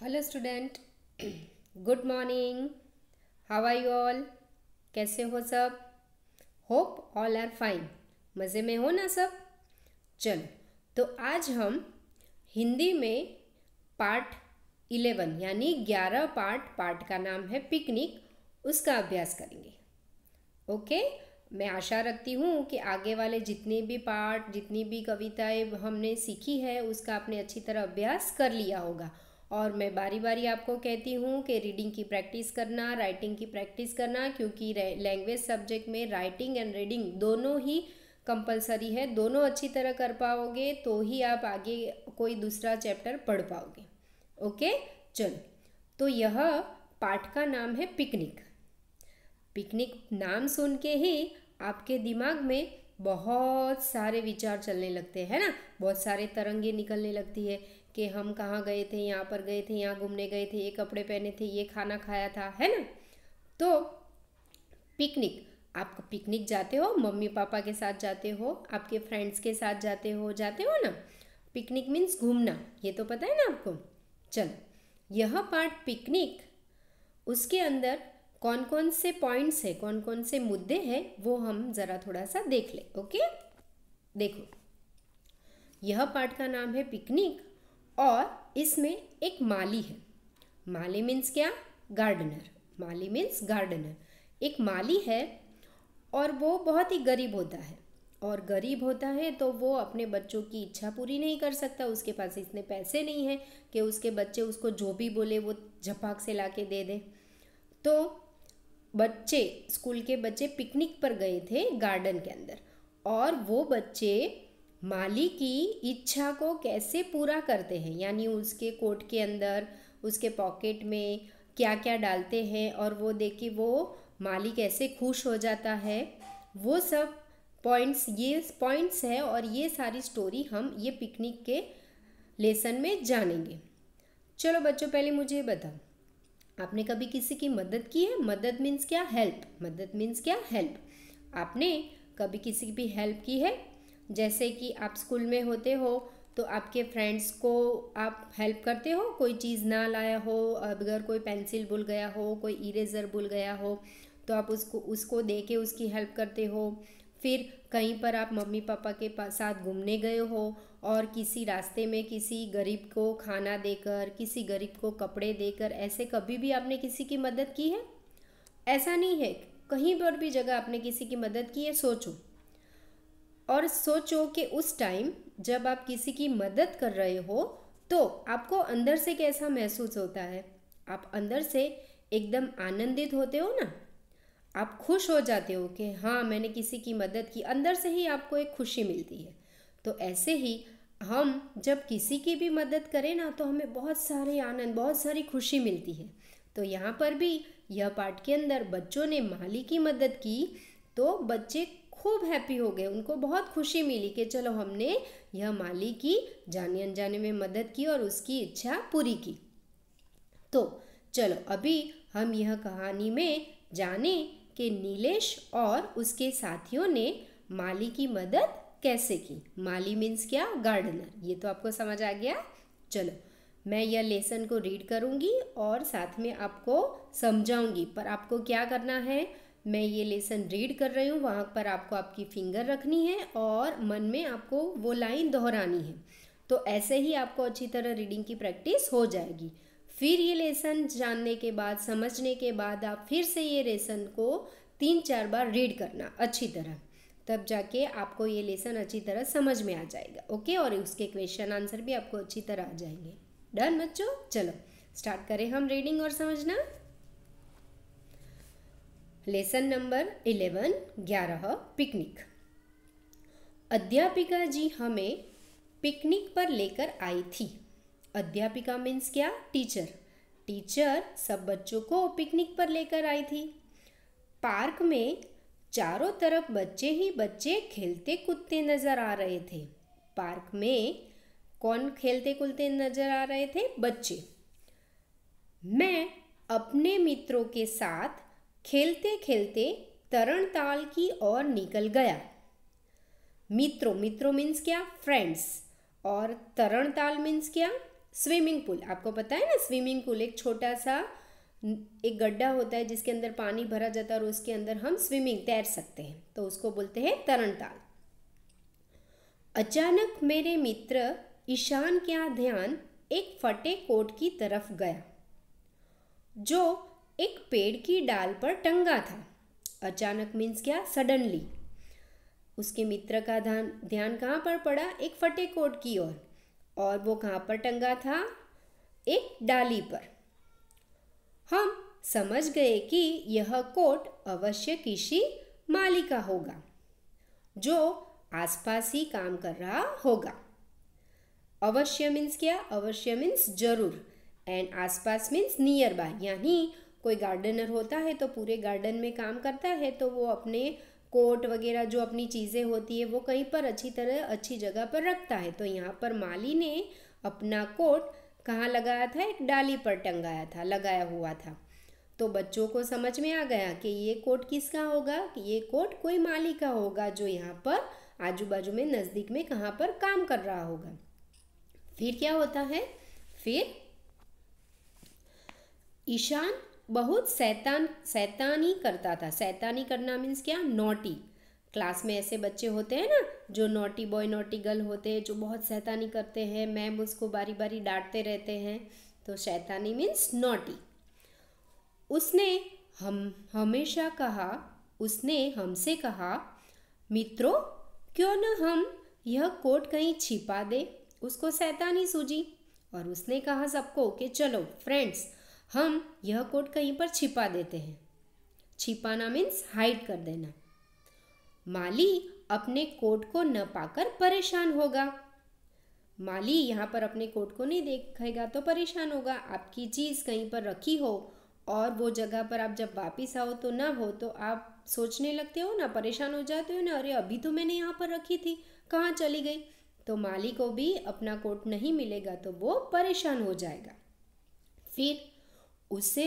Hello student, good morning. How are you all? कैसे हो सब? Hope all are fine. मज़े में हो ना सब? चलो, तो आज हम हिंदी में पार्ट 11 यानी 11 पार्ट का नाम है पिकनिक, उसका अभ्यास करेंगे। ओके, मैं आशा रखती हूँ कि आगे वाले जितने भी पार्ट, जितनी भी कविताएं हमने सीखी है उसका आपने अच्छी तरह अभ्यास कर लिया होगा। और मैं बारी बारी आपको कहती हूँ कि रीडिंग की प्रैक्टिस करना, राइटिंग की प्रैक्टिस करना, क्योंकि लैंग्वेज सब्जेक्ट में राइटिंग एंड रीडिंग दोनों ही कंपलसरी है। दोनों अच्छी तरह कर पाओगे तो ही आप आगे कोई दूसरा चैप्टर पढ़ पाओगे। ओके, चलो, तो यह पाठ का नाम है पिकनिक। पिकनिक नाम सुन के ही आपके दिमाग में बहुत सारे विचार चलने लगते हैं ना, बहुत सारे तरंगे निकलने लगती है कि हम कहाँ गए थे, यहाँ पर गए थे, यहाँ घूमने गए थे, ये कपड़े पहने थे, ये खाना खाया था, है ना। तो पिकनिक, आप पिकनिक जाते हो, मम्मी पापा के साथ जाते हो, आपके फ्रेंड्स के साथ जाते हो ना। पिकनिक मीन्स घूमना, ये तो पता है ना आपको। चलो, यह पार्ट पिकनिक, उसके अंदर कौन कौन से पॉइंट्स है, कौन कौन से मुद्दे हैं, वो हम ज़रा थोड़ा सा देख ले। ओके, देखो, यह पाठ का नाम है पिकनिक और इसमें एक माली है। माली मीन्स क्या? गार्डनर। माली मीन्स गार्डनर। एक माली है और वो बहुत ही गरीब होता है, और गरीब होता है तो वो अपने बच्चों की इच्छा पूरी नहीं कर सकता। उसके पास इतने पैसे नहीं हैं कि उसके बच्चे उसको जो भी बोले वो झपाक से ला के दे दे। तो बच्चे, स्कूल के बच्चे पिकनिक पर गए थे गार्डन के अंदर, और वो बच्चे माली की इच्छा को कैसे पूरा करते हैं, यानी उसके कोट के अंदर, उसके पॉकेट में क्या क्या डालते हैं, और वो देख के वो माली कैसे खुश हो जाता है, वो सब पॉइंट्स, ये पॉइंट्स है। और ये सारी स्टोरी हम ये पिकनिक के लेसन में जानेंगे। चलो बच्चों, पहले मुझे बताओ, आपने कभी किसी की मदद की है? मदद मीन्स क्या? हेल्प। मदद मीन्स क्या? हेल्प। आपने कभी किसी की भी हेल्प की है? जैसे कि आप स्कूल में होते हो तो आपके फ्रेंड्स को आप हेल्प करते हो, कोई चीज़ ना लाया हो, अगर कोई पेंसिल भूल गया हो, कोई इरेज़र भूल गया हो, तो आप उसको दे के उसकी हेल्प करते हो। फिर कहीं पर आप मम्मी पापा के साथ घूमने गए हो और किसी रास्ते में किसी गरीब को खाना देकर, किसी गरीब को कपड़े देकर, ऐसे कभी भी आपने किसी की मदद की है? ऐसा नहीं है, कहीं पर भी जगह आपने किसी की मदद की है, सोचो। और सोचो कि उस टाइम जब आप किसी की मदद कर रहे हो तो आपको अंदर से कैसा महसूस होता है? आप अंदर से एकदम आनंदित होते हो ना, आप खुश हो जाते हो कि हाँ मैंने किसी की मदद की, अंदर से ही आपको एक खुशी मिलती है। तो ऐसे ही हम जब किसी की भी मदद करें ना तो हमें बहुत सारे आनंद, बहुत सारी खुशी मिलती है। तो यहाँ पर भी यह पाठ के अंदर बच्चों ने माली की मदद की तो बच्चे खूब हैप्पी हो गए, उनको बहुत खुशी मिली कि चलो हमने यह माली की जाने अनजाने में मदद की और उसकी इच्छा पूरी की। तो चलो अभी हम यह कहानी में जाने कि नीलेश और उसके साथियों ने माली की मदद कैसे की। माली मीन्स क्या? गार्डनर। ये तो आपको समझ आ गया। चलो, मैं यह लेसन को रीड करूँगी और साथ में आपको समझाऊंगी, पर आपको क्या करना है, मैं ये लेसन रीड कर रही हूँ, वहाँ पर आपको आपकी फिंगर रखनी है और मन में आपको वो लाइन दोहरानी है। तो ऐसे ही आपको अच्छी तरह रीडिंग की प्रैक्टिस हो जाएगी। फिर ये लेसन जानने के बाद, समझने के बाद आप फिर से ये लेसन को 3-4 बार रीड करना अच्छी तरह, तब जाके आपको ये लेसन अच्छी तरह समझ में आ जाएगा। ओके, और उसके क्वेश्चन आंसर भी आपको अच्छी तरह आ जाएंगे। डन बच्चों? चलो स्टार्ट करें हम रीडिंग और समझना। Lesson number 11 picnic. अध्यापिका जी हमें पिकनिक पर लेकर आई थी। अध्यापिका मीन्स क्या? टीचर। टीचर सब बच्चों को पिकनिक पर लेकर आई थी। पार्क में चारों तरफ बच्चे ही बच्चे खेलते कूदते नजर आ रहे थे। पार्क में कौन खेलते कूदते नजर आ रहे थे? बच्चे। मैं अपने मित्रों के साथ खेलते खेलते तरणताल की ओर निकल गया। मित्रों, मित्रों मीन्स क्या? फ्रेंड्स। और तरणताल मीन्स क्या? स्विमिंग पूल, आपको पता है ना, स्विमिंग पूल एक छोटा सा एक गड्ढा होता है जिसके अंदर पानी भरा जाता है और उसके अंदर हम स्विमिंग तैर सकते हैं, तो उसको बोलते हैं तरणताल। अचानक मेरे मित्र ईशान का ध्यान एक फटे कोट की तरफ गया जो एक पेड़ की डाल पर टंगा था। अचानक मीन्स क्या, सडनली। उसके मित्र का ध्यान कहाँ पर पड़ा, एक फटे कोट की ओर, और वो कहाँ पर टंगा था, एक डाली पर। हम समझ गए कि यह कोट अवश्य किसी माली का होगा जो आसपास ही काम कर रहा होगा। अवश्य मीन्स क्या, अवश्य मीन्स जरूर, एंड आसपास मीन्स नियर बाय, यानी कोई गार्डनर होता है तो पूरे गार्डन में काम करता है, तो वो अपने कोट वगैरह जो अपनी चीज़ें होती है वो कहीं पर अच्छी तरह अच्छी जगह पर रखता है। तो यहाँ पर माली ने अपना कोट कहाँ लगाया था, एक डाली पर टंगाया था, लगाया हुआ था। तो बच्चों को समझ में आ गया कि ये कोट किसका होगा, कि ये कोट कोई माली का होगा जो यहाँ पर आजू बाजू में नज़दीक में कहाँ पर काम कर रहा होगा। फिर क्या होता है, फिर ईशान बहुत शैतानी करता था। शैतानी करना मीन्स क्या, नॉटी। क्लास में ऐसे बच्चे होते हैं ना जो नॉटी बॉय नॉटी गर्ल होते हैं, जो बहुत शैतानी करते हैं, मैम उसको बारी बारी डांटते रहते हैं, तो शैतानी मीन्स नॉटी। उसने हमसे कहा, मित्रों क्यों न हम यह कोट कहीं छिपा दे। उसको शैतानी सूझी और उसने कहा सबको कि चलो फ्रेंड्स, हम यह कोट कहीं पर छिपा देते हैं। छिपाना मीन्स हाइड कर देना। माली अपने कोट को न पाकर परेशान होगा। माली यहाँ पर अपने कोट को नहीं देखेगा तो परेशान होगा। आपकी चीज़ कहीं पर रखी हो और वो जगह पर आप जब वापस आओ तो ना हो, तो आप सोचने लगते हो ना, परेशान हो जाते हो ना, अरे अभी तो मैंने यहाँ पर रखी थी, कहाँ चली गई। तो माली को भी अपना कोट नहीं मिलेगा तो वो परेशान हो जाएगा। फिर उसे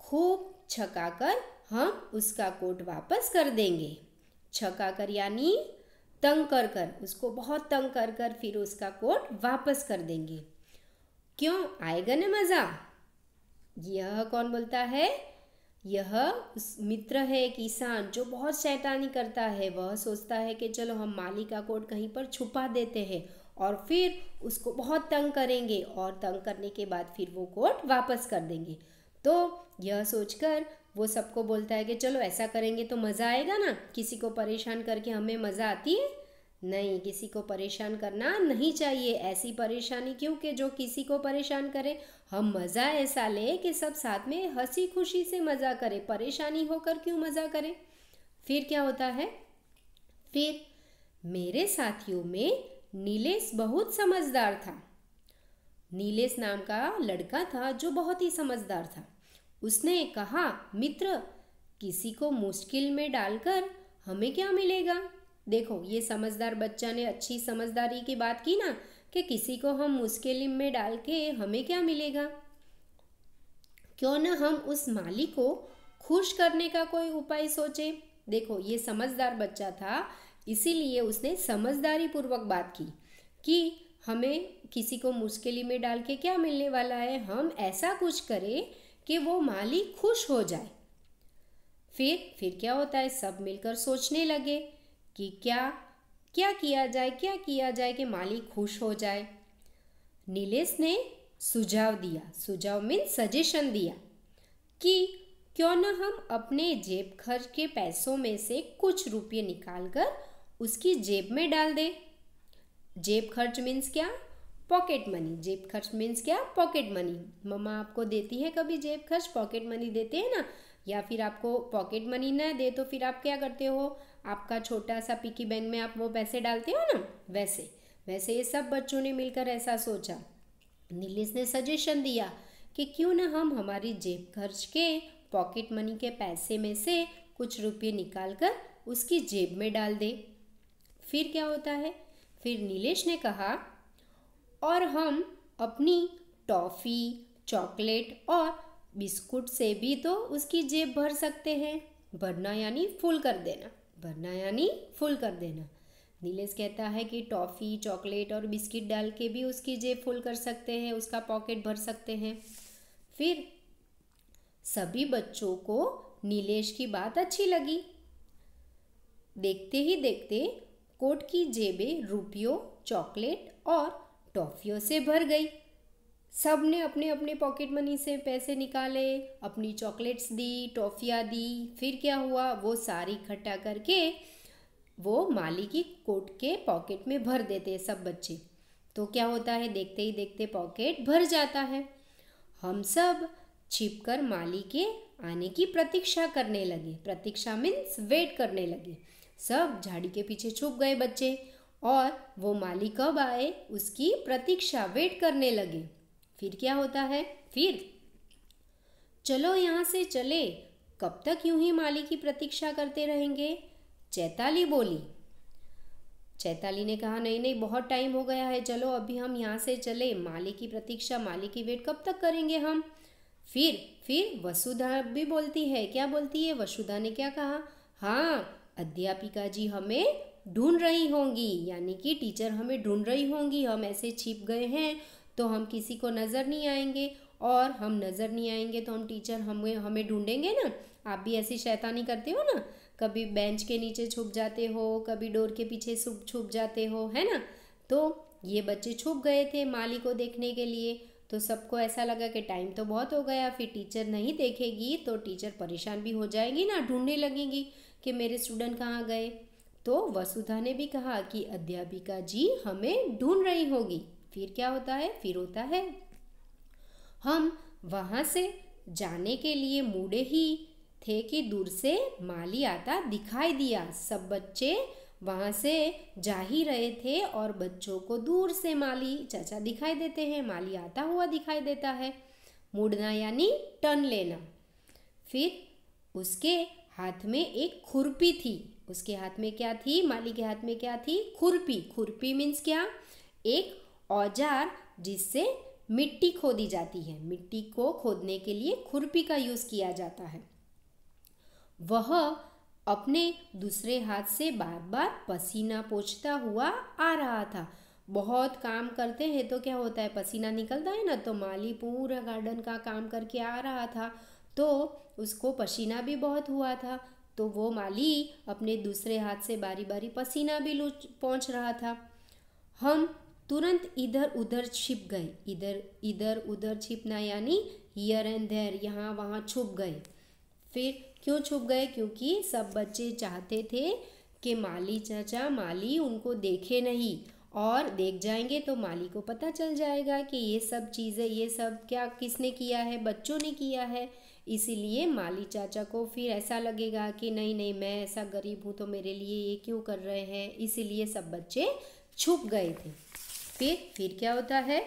खूब छकाकर हम उसका कोट वापस कर देंगे। छकाकर यानी तंग कर कर, उसको बहुत तंग कर कर फिर उसका कोट वापस कर देंगे। क्यों, आएगा ना मज़ा। यह कौन बोलता है, यह उस मित्र है किसान जो बहुत शैतानी करता है। वह सोचता है कि चलो हम माली का कोट कहीं पर छुपा देते हैं और फिर उसको बहुत तंग करेंगे और तंग करने के बाद फिर वो कोट वापस कर देंगे। तो यह सोचकर वो सबको बोलता है कि चलो ऐसा करेंगे तो मज़ा आएगा ना। किसी को परेशान करके हमें मज़ा आती है? नहीं, किसी को परेशान करना नहीं चाहिए। ऐसी परेशानी क्यों कि जो किसी को परेशान करे। हम मज़ा ऐसा ले कि सब साथ में हंसी खुशी से मज़ा करें, परेशानी होकर क्यों मज़ा करें। फिर क्या होता है, फिर मेरे साथियों में नीलेश बहुत समझदार था। नीलेश नाम का लड़का था जो बहुत ही समझदार था। उसने कहा, मित्र किसी को मुश्किल में डालकर हमें क्या मिलेगा। देखो, ये समझदार बच्चा ने अच्छी समझदारी की बात की ना, कि किसी को हम मुश्किल में डाल के हमें क्या मिलेगा। क्यों न हम उस माली को खुश करने का कोई उपाय सोचे। देखो, ये समझदार बच्चा था, इसीलिए उसने समझदारी पूर्वक बात की कि हमें किसी को मुश्किल में डाल के क्या मिलने वाला है। हम ऐसा कुछ करें कि वो माली खुश हो जाए। फिर क्या होता है, सब मिलकर सोचने लगे कि क्या किया जाए कि माली खुश हो जाए। नीलेश ने सुझाव दिया, सुझाव मीन्स सजेशन दिया, कि क्यों न हम अपने जेब खर्च के पैसों में से कुछ रुपये निकालकर उसकी जेब में डाल दें। जेब खर्च मीन्स क्या, पॉकेट मनी। जेब खर्च मीन्स क्या, पॉकेट मनी। मम्मा आपको देती है कभी जेब खर्च, पॉकेट मनी देते हैं ना। या फिर आपको पॉकेट मनी ना दे तो फिर आप क्या करते हो, आपका छोटा सा पिकी बैंक में आप वो पैसे डालते हो ना, वैसे ये सब बच्चों ने मिलकर ऐसा सोचा। नीलेश ने सजेशन दिया कि क्यों ना हम हमारी जेब खर्च के पॉकेट मनी के पैसे में से कुछ रुपये निकाल कर उसकी जेब में डाल दें। फिर क्या होता है, फिर नीलेश ने कहा, और हम अपनी टॉफ़ी, चॉकलेट और बिस्कुट से भी तो उसकी जेब भर सकते हैं। भरना यानी फुल कर देना, भरना यानी फुल कर देना। नीलेश कहता है कि टॉफ़ी, चॉकलेट और बिस्किट डाल के भी उसकी जेब फुल कर सकते हैं, उसका पॉकेट भर सकते हैं। फिर सभी बच्चों को नीलेश की बात अच्छी लगी। देखते ही देखते कोट की जेबें रुपयों, चॉकलेट और टॉफ़ियों से भर गई। सब ने अपने अपने पॉकेट मनी से पैसे निकाले, अपनी चॉकलेट्स दी, टॉफ़ियाँ दी। फिर क्या हुआ, वो सारी इकट्ठा करके वो माली की कोट के पॉकेट में भर देते सब बच्चे। तो क्या होता है, देखते ही देखते पॉकेट भर जाता है। हम सब छिपकर माली के आने की प्रतीक्षा करने लगे। प्रतीक्षा मीन्स वेट करने लगे। सब झाड़ी के पीछे छुप गए बच्चे और वो माली कब आए उसकी प्रतीक्षा वेट करने लगे। फिर क्या होता है, फिर चलो यहाँ से चले, कब तक यूं ही माली की प्रतीक्षा करते रहेंगे, चैताली बोली। चैताली ने कहा नहीं नहीं, बहुत टाइम हो गया है, चलो अभी हम यहाँ से चले, माली की प्रतीक्षा, माली की वेट कब तक करेंगे हम। फिर वसुधा भी बोलती है। क्या बोलती है वसुधा ने, क्या कहा, हाँ अध्यापिका जी हमें ढूंढ रही होंगी, यानी कि टीचर हमें ढूंढ रही होंगी। हम ऐसे छिप गए हैं तो हम किसी को नज़र नहीं आएंगे, और हम नज़र नहीं आएंगे तो हम टीचर हमें ढूंढेंगे ना। आप भी ऐसी शैतानी करते हो ना, कभी बेंच के नीचे छुप जाते हो, कभी डोर के पीछे छुप जाते हो, है ना। तो ये बच्चे छुप गए थे माली को देखने के लिए। तो सबको ऐसा लगा कि टाइम तो बहुत हो गया, फिर टीचर नहीं देखेगी तो टीचर परेशान भी हो जाएगी ना, ढूंढने लगेंगी कि मेरे स्टूडेंट कहाँ गए। तो वसुधा ने भी कहा कि अध्यापिका जी हमें ढूंढ रही होगी। फिर क्या होता है, फिर होता है हम वहाँ से जाने के लिए मुड़े ही थे कि दूर से माली आता दिखाई दिया। सब बच्चे वहाँ से जा ही रहे थे और बच्चों को दूर से माली चाचा दिखाई देते हैं, माली आता हुआ दिखाई देता है। मुड़ना यानी टर्न लेना। फिर उसके हाथ में एक खुरपी थी। उसके हाथ में क्या थी, माली के हाथ में क्या थी, खुरपी। खुरपी मीन्स क्या, एक औजार जिससे मिट्टी खोदी जाती है। मिट्टी को खोदने के लिए खुरपी का यूज़ किया जाता है। वह अपने दूसरे हाथ से बार बार पसीना पोंछता हुआ आ रहा था। बहुत काम करते हैं तो क्या होता है, पसीना निकलता है ना। तो माली पूरा गार्डन का काम करके आ रहा था तो उसको पसीना भी बहुत हुआ था। तो वो माली अपने दूसरे हाथ से बारी बारी पसीना भी पोंछ रहा था। हम तुरंत इधर उधर छिप गए। इधर उधर छिपना यानी हियर एंड देयर, यहाँ वहाँ छुप गए। फिर क्यों छुप गए, क्योंकि सब बच्चे चाहते थे कि माली चाचा माली उनको देखे नहीं, और देख जाएंगे तो माली को पता चल जाएगा कि ये सब चीज़ें, ये सब क्या किसने किया है, बच्चों ने किया है। इसीलिए माली चाचा को फिर ऐसा लगेगा कि नहीं नहीं, मैं ऐसा गरीब हूँ तो मेरे लिए ये क्यों कर रहे हैं। इसीलिए सब बच्चे छुप गए थे। फिर क्या होता है,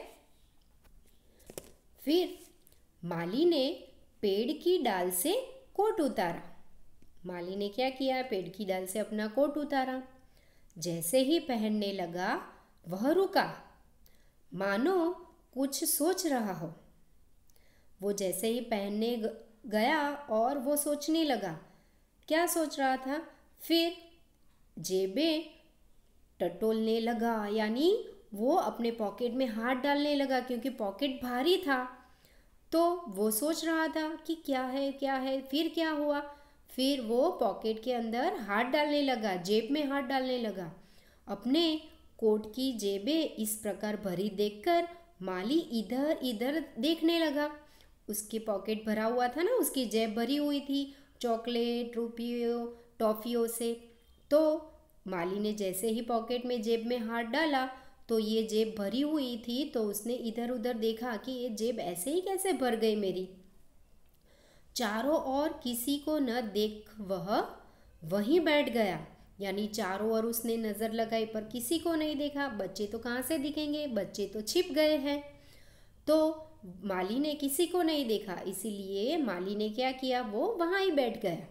फिर माली ने पेड़ की डाल से कोट उतारा। माली ने क्या किया, पेड़ की डाल से अपना कोट उतारा। जैसे ही पहनने लगा वह रुका, मानो कुछ सोच रहा हो। वो जैसे ही पहनने गया और वो सोचने लगा। क्या सोच रहा था, फिर जेबें टटोलने लगा, यानी वो अपने पॉकेट में हाथ डालने लगा क्योंकि पॉकेट भारी था। तो वो सोच रहा था कि क्या है क्या है। फिर क्या हुआ, फिर वो पॉकेट के अंदर हाथ डालने लगा, जेब में हाथ डालने लगा। अपने कोट की जेबें इस प्रकार भरी देखकर माली इधर इधर देखने लगा। उसकी पॉकेट भरा हुआ था ना, उसकी जेब भरी हुई थी चॉकलेट, रुपयों, टॉफ़ियों से। तो माली ने जैसे ही पॉकेट में जेब में हाथ डाला तो ये जेब भरी हुई थी। तो उसने इधर उधर देखा कि ये जेब ऐसे ही कैसे भर गई मेरी। चारों ओर किसी को न देख वह वहीं बैठ गया, यानी चारों ओर उसने नज़र लगाई पर किसी को नहीं देखा। बच्चे तो कहाँ से दिखेंगे, बच्चे तो छिप गए हैं। तो माली ने किसी को नहीं देखा, इसीलिए माली ने क्या किया, वो वहाँ ही बैठ गया।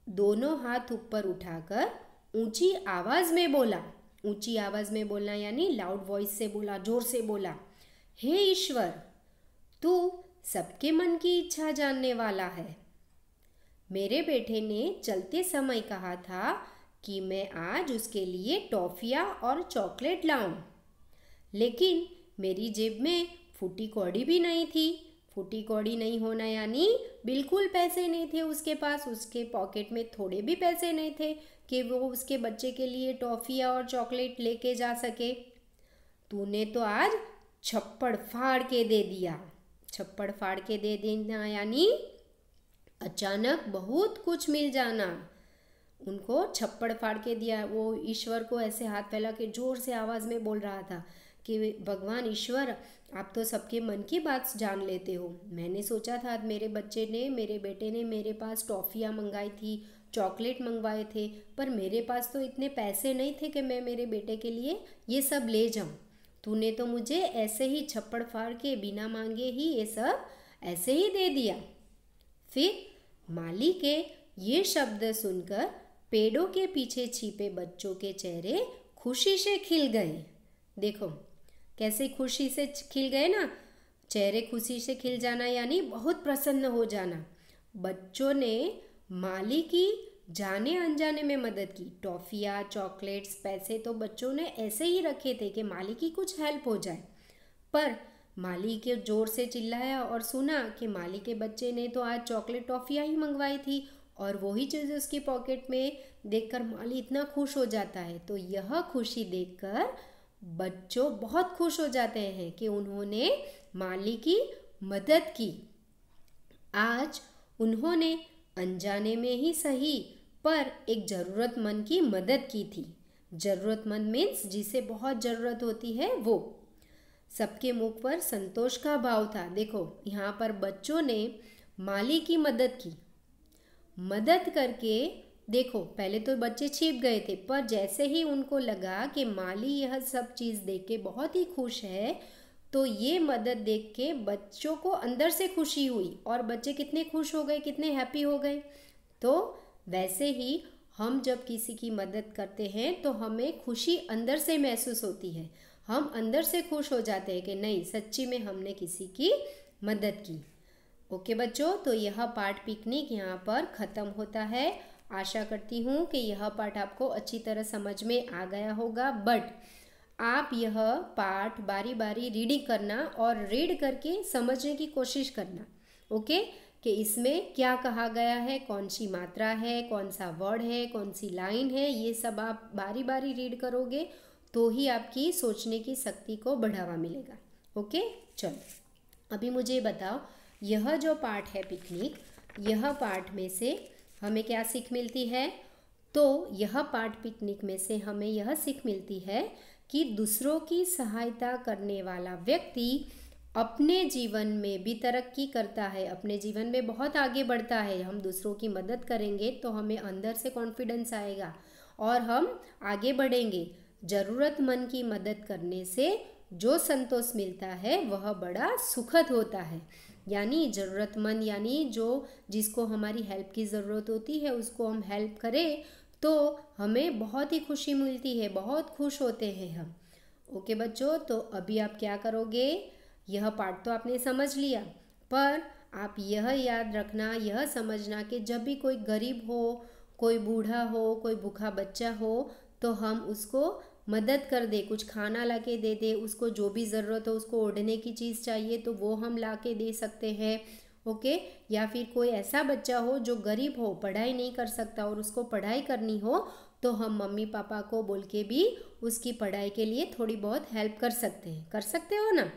दोनों हाथ ऊपर उठाकर ऊंची आवाज़ में बोला। ऊंची आवाज़ में बोलना यानी लाउड वॉइस से बोला, जोर से बोला, हे ईश्वर, तू सबके मन की इच्छा जानने वाला है। मेरे बेटे ने चलते समय कहा था कि मैं आज उसके लिए टॉफ़ियाँ और चॉकलेट लाऊं। लेकिन मेरी जेब में फूटी कौड़ी भी नहीं थी। फूटी कौड़ी नहीं होना यानी बिल्कुल पैसे नहीं थे उसके पास, उसके पॉकेट में थोड़े भी पैसे नहीं थे कि वो उसके बच्चे के लिए टॉफ़ियाँ और चॉकलेट लेके जा सके। तूने तो आज छप्पड़ फाड़ के दे दिया। छप्पड़ फाड़ के दे देना यानी अचानक बहुत कुछ मिल जाना। उनको छप्पड़ फाड़ के दिया। वो ईश्वर को ऐसे हाथ फैला के जोर से आवाज़ में बोल रहा था कि भगवान ईश्वर, आप तो सबके मन की बात जान लेते हो। मैंने सोचा था मेरे बेटे ने मेरे पास टॉफ़ियाँ मंगाई थी, चॉकलेट मंगवाए थे, पर मेरे पास तो इतने पैसे नहीं थे कि मैं मेरे बेटे के लिए ये सब ले जाऊँ। तूने तो मुझे ऐसे ही छप्पड़ फाड़ के बिना मांगे ही ये सब ऐसे ही दे दिया। फिर माली के ये शब्द सुनकर पेड़ों के पीछे छिपे बच्चों के चेहरे खुशी से खिल गए। देखो कैसे खुशी से खिल गए ना। चेहरे खुशी से खिल जाना यानी बहुत प्रसन्न हो जाना। बच्चों ने माली की जाने अनजाने में मदद की। टॉफ़ियाँ, चॉकलेट्स, पैसे तो बच्चों ने ऐसे ही रखे थे कि माली की कुछ हेल्प हो जाए। पर माली के जोर से चिल्लाया और सुना कि माली के बच्चे ने तो आज चॉकलेट टॉफ़ियाँ ही मंगवाई थी और वही चीज़ उसकी पॉकेट में देखकर माली इतना खुश हो जाता है। तो यह खुशी देखकर बच्चों बहुत खुश हो जाते हैं कि उन्होंने माली की मदद की। आज उन्होंने अनजाने में ही सही पर एक ज़रूरतमंद की मदद की थी। ज़रूरतमंद मीन्स जिसे बहुत ज़रूरत होती है वो। सबके मुख पर संतोष का भाव था। देखो यहाँ पर बच्चों ने माली की मदद की। मदद करके देखो पहले तो बच्चे छिप गए थे, पर जैसे ही उनको लगा कि माली यह सब चीज़ देख के बहुत ही खुश है, तो ये मदद देख के बच्चों को अंदर से खुशी हुई और बच्चे कितने खुश हो गए, कितने हैप्पी हो गए। तो वैसे ही हम जब किसी की मदद करते हैं तो हमें खुशी अंदर से महसूस होती है। हम अंदर से खुश हो जाते हैं कि नहीं, सच्ची में हमने किसी की मदद की। ओके बच्चों, तो यह पाठ पिकनिक यहाँ पर ख़त्म होता है। आशा करती हूँ कि यह पाठ आपको अच्छी तरह समझ में आ गया होगा। बट आप यह पाठ बारी बारी रीडिंग करना और रीड करके समझने की कोशिश करना। ओके, कि इसमें क्या कहा गया है, कौन सी मात्रा है, कौन सा वर्ड है, कौन सी लाइन है, ये सब आप बारी बारी रीड करोगे तो ही आपकी सोचने की शक्ति को बढ़ावा मिलेगा। ओके, चलो अभी मुझे बताओ, यह जो पाठ है पिकनिक, यह पाठ में से हमें क्या सीख मिलती है? तो यह पाठ पिकनिक में से हमें यह सीख मिलती है कि दूसरों की सहायता करने वाला व्यक्ति अपने जीवन में भी तरक्की करता है, अपने जीवन में बहुत आगे बढ़ता है। हम दूसरों की मदद करेंगे तो हमें अंदर से कॉन्फिडेंस आएगा और हम आगे बढ़ेंगे। ज़रूरतमंद की मदद करने से जो संतोष मिलता है वह बड़ा सुखद होता है। यानी ज़रूरतमंद यानी जो जिसको हमारी हेल्प की ज़रूरत होती है उसको हम हेल्प करें तो हमें बहुत ही खुशी मिलती है, बहुत खुश होते हैं हम। ओके बच्चों, तो अभी आप क्या करोगे? यह पाठ तो आपने समझ लिया, पर आप यह याद रखना, यह समझना कि जब भी कोई गरीब हो, कोई बूढ़ा हो, कोई भूखा बच्चा हो तो हम उसको मदद कर दे, कुछ खाना ला के दे दे, उसको जो भी ज़रूरत हो, उसको ओढ़ने की चीज़ चाहिए तो वो हम ला के दे सकते हैं। ओके, या फिर कोई ऐसा बच्चा हो जो गरीब हो, पढ़ाई नहीं कर सकता और उसको पढ़ाई करनी हो तो हम मम्मी पापा को बोल के भी उसकी पढ़ाई के लिए थोड़ी बहुत हेल्प कर सकते हैं। कर सकते हो ना?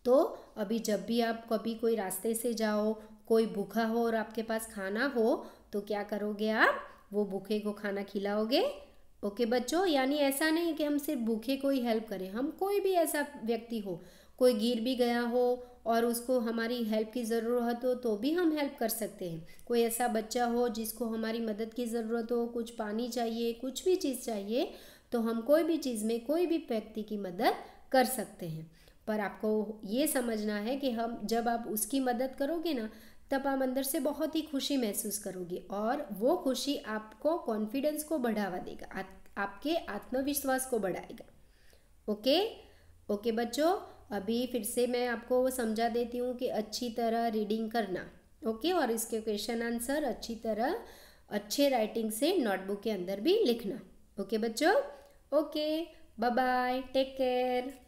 तो अभी जब भी आप कभी कोई रास्ते से जाओ, कोई भूखा हो और आपके पास खाना हो तो क्या करोगे आप? वो भूखे को खाना खिलाओगे। ओके बच्चों, यानी ऐसा नहीं कि हम सिर्फ भूखे को ही हेल्प करें, हम कोई भी ऐसा व्यक्ति हो, कोई गिर भी गया हो और उसको हमारी हेल्प की ज़रूरत हो तो भी हम हेल्प कर सकते हैं। कोई ऐसा बच्चा हो जिसको हमारी मदद की ज़रूरत हो, कुछ पानी चाहिए, कुछ भी चीज़ चाहिए, तो हम कोई भी चीज़ में कोई भी व्यक्ति की मदद कर सकते हैं। पर आपको ये समझना है कि हम जब आप उसकी मदद करोगे ना तब आप अंदर से बहुत ही खुशी महसूस करोगे और वो खुशी आपको कॉन्फिडेंस को बढ़ावा देगा, आपके आत्मविश्वास को बढ़ाएगा। ओके ओके बच्चों, अभी फिर से मैं आपको समझा देती हूँ कि अच्छी तरह रीडिंग करना। ओके, और इसके क्वेश्चन आंसर अच्छी तरह अच्छे राइटिंग से नोटबुक के अंदर भी लिखना। ओके बच्चों, okay, bye bye, take care.